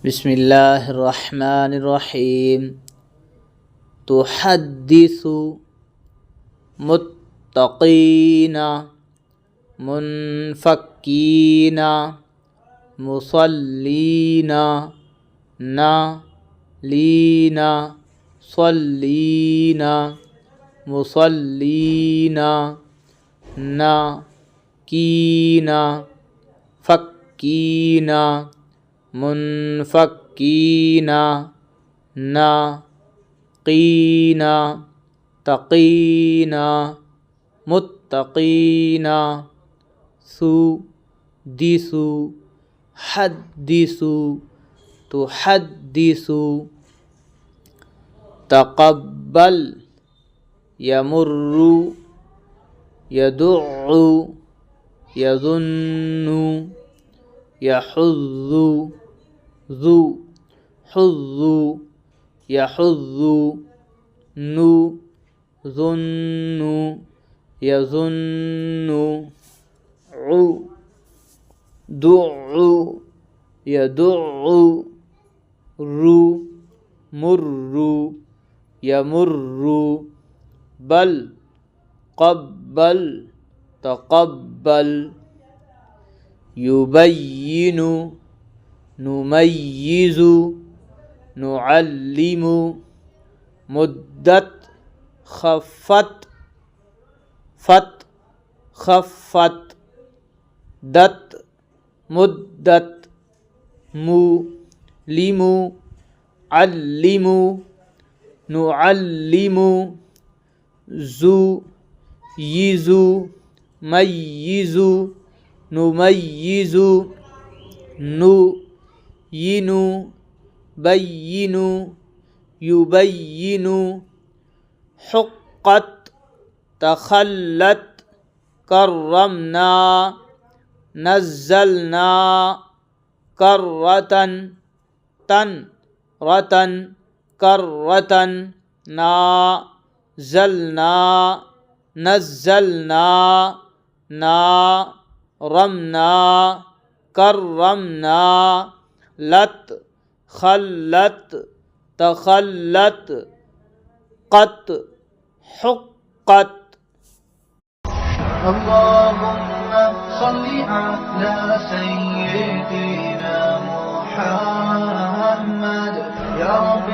بسم اللہ الرحمن الرحیم تحدث متقین منفکین مصلین نالین صلین مصلین ناکین فکین منفکین ناقین تقین متقین سدس حدث تحدث تقبل یمر یدع یظن یحظ ذو حظ یحظ نو ظن یظن دع یدع رو مر یمر بل قبل تقبل یبین نمیز نعلم مدت خفت خفت دت مدت مولم علم نعلم زو یز میز نمیز نوین بین یبین حقت تخلت کرمنا نزلنا کرۃ تنرۃ کرۃ نازلنا نزلنا نارمنا کرمنا لت خلت تخلت قط حقت اللهم صل على سيدنا محمد يا رب